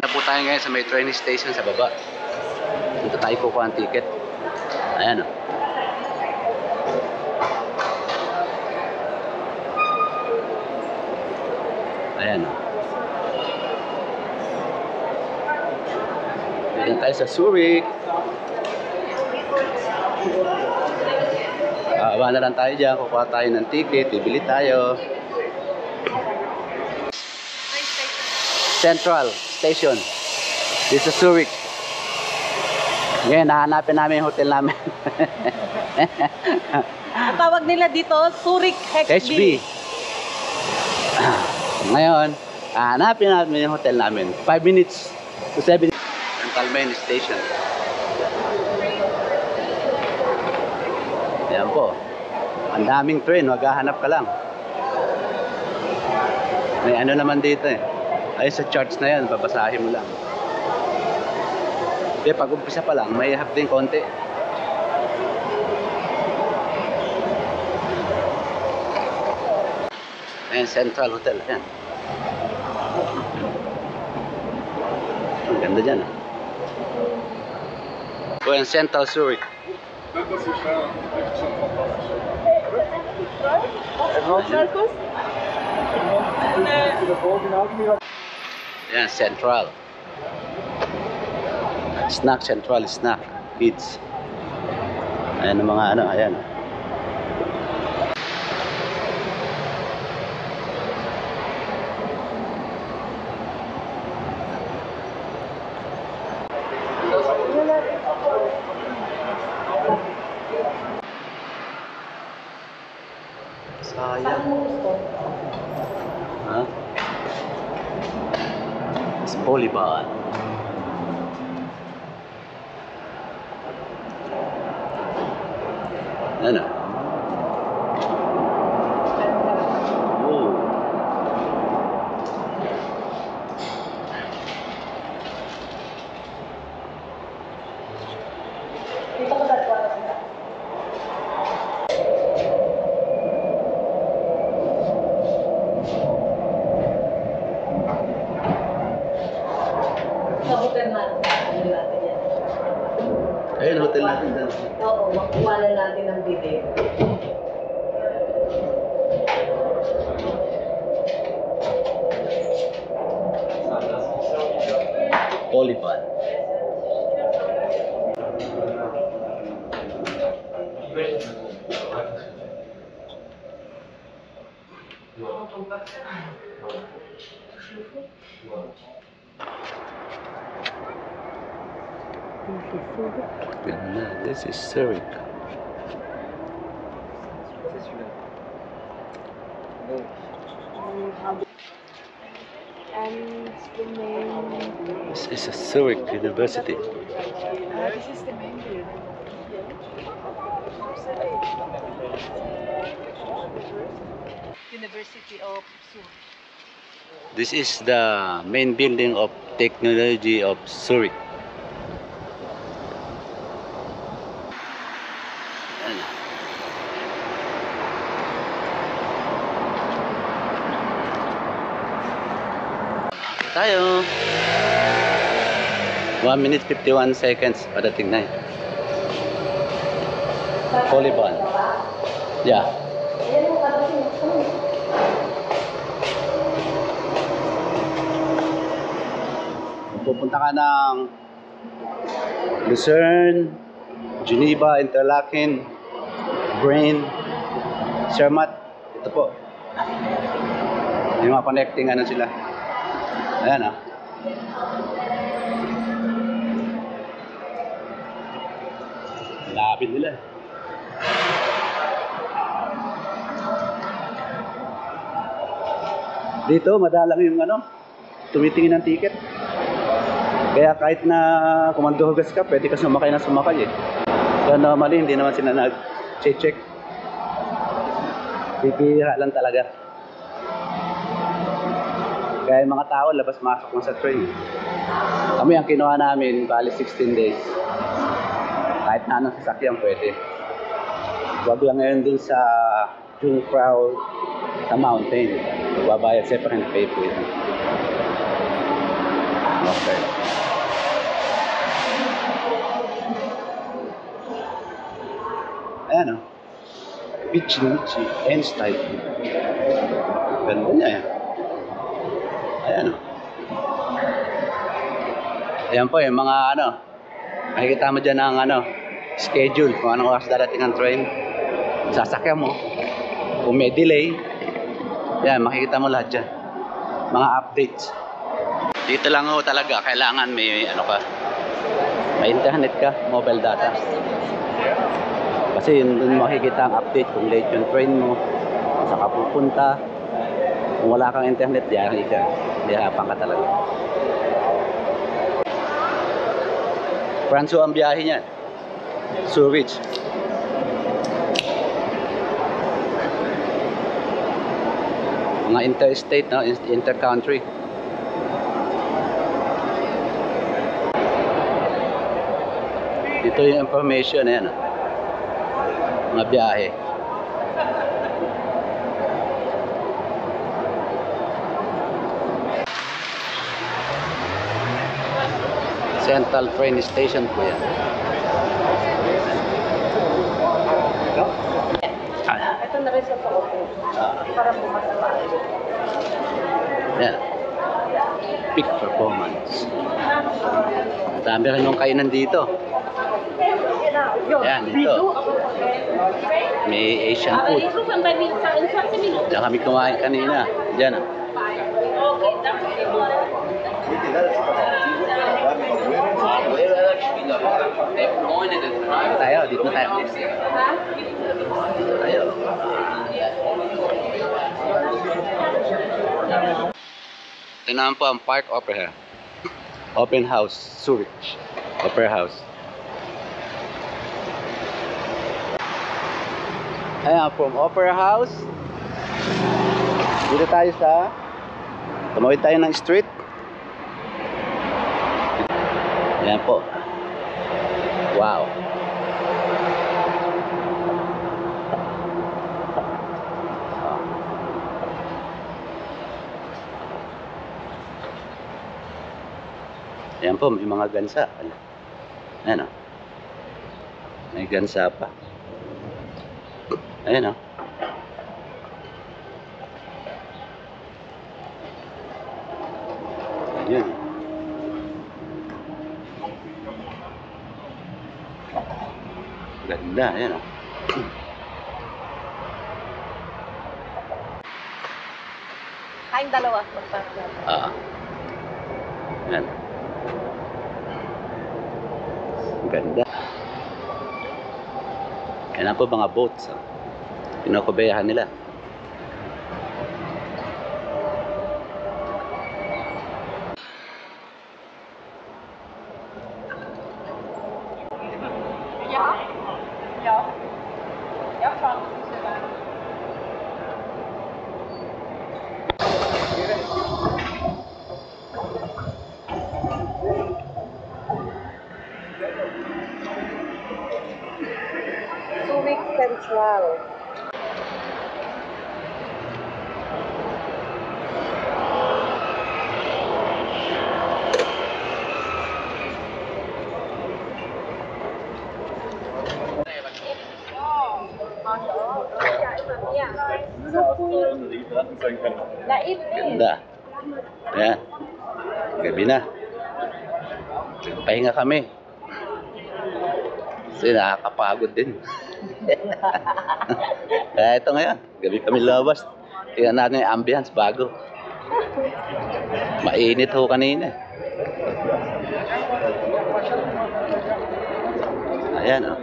Na po tayo ngayon sa may train station sa baba. Dito tayo kukuha ang ticket. Ayan o. Ayan o. Ayan tayo sa Zurich. Baba na lang tayo dyan. Kukuha tayo ng ticket. Bibili tayo. Central Station. This is Zurich. Ngayon, nahanapin namin yung hotel namin. Ang tawag nila dito, Zurich HB. Ngayon, hanapin namin yung hotel namin. 5 minutes to 7 Central Main Station. Ayan po. Ang daming train, maghahanap ka lang. May ano naman dito eh. Ay sa charts na yan, babasahin mo lang. Kaya pag umpisa pa lang, may hap din konti. Ayan, Central Hotel. Ayan. Ang ganda dyan ah. O yan, Central Zurich. Ayan, Central. Snack, Central Snack. Kids. Ayan ang mga ano, ayan. Sayang. Ha? It's Polybad. Ano? Oh. Sa hotel natin. Ano natin yan? Ayun, hotel natin dyan. Oo, makuha na natin ang video. Polybad. This is Zurich. And the main... This is a Zurich University. this is the main building. University of Zurich. This is the main building of technology of Zurich. Ayan. Tayo. 1 minute 51 seconds padating na. Polybad. Yeah. Pupunta ka ng Lucerne, Geneva, Interlaken, Brain, Zermatt. Ito po. Yung mga connecting ano sila. Ayan ah. Lapit nila. Dito madalang yung ano, tumitingin ng ticket. Kaya kahit na kumanduhugas ka, pwede ka sumakay na sumakay eh. Kaya normally, hindi naman sila nag-check. Bibihira lang talaga. Kaya yung mga tao, labas-masok na sa train. Kami ang kinuha namin, bali 16 days. Kahit na anong sasakyan, pwede. Huwag lang ngayon dun sa Jungfrau sa mountain. Magbabayad separate pay po ito. Okay. Ayan o. Michi Michi N-Style. Ganda niya yan. Ayan o. Ayan po yung mga ano. Makikita mo dyan ang ano, schedule. Kung anong oras darating ang train. Sasakyan mo. Kung may delay. Ayan, makikita mo lahat dyan. Mga updates. Dito lang ho talaga. Kailangan may ano ka. May internet ka. Mobile data. Kasi yun dun makikita ang update kung late yung train mo, kung saan ka pupunta. Kung wala kang internet, diyan ka. Dihirapan ka talaga. Franso ang biyahe niyan. Zurich. Mga interstate, no? Intercountry. Ito yung information, ayan. Mga biyahe. Central Train Station po yan. Ito na rin sa paupo. Para bumasa pa. Yan. Peak performance. Dami rin yung kainan dito. Yan, dito. May Asian food. Diyan kami kumain kanina. Diyan. Tayo, dito na tayo. Tayo. Ito naman po ang Park Opera. Open House, Zurich. Opera House. Ayan, from Opera House. Dito tayo sa tumawid tayo ng street. Ayan po. Wow. Ayan po, may mga gansa. Ayan o. May gansa pa. Ayan o. Ayan. Ganda, ayan o. Kain dalawa. Magpapalala. Ayan. Ganda. Ayan po mga boats. Pinakubayahan nila. Zurich Central. Ganda. Ayan. Gabi na. Pahinga kami. Kasi nakakapagod din. Kaya ito ngayon. Gabi kami labas. Tingnan natin yung ambience bago. Mainit ho kanina. Ayan o.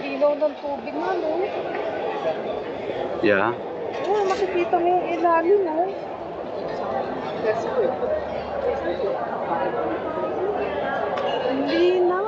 Ilaw ng tubig na, no? Yeah. Oo, makikita mo yung ilalim, no? Hindi na.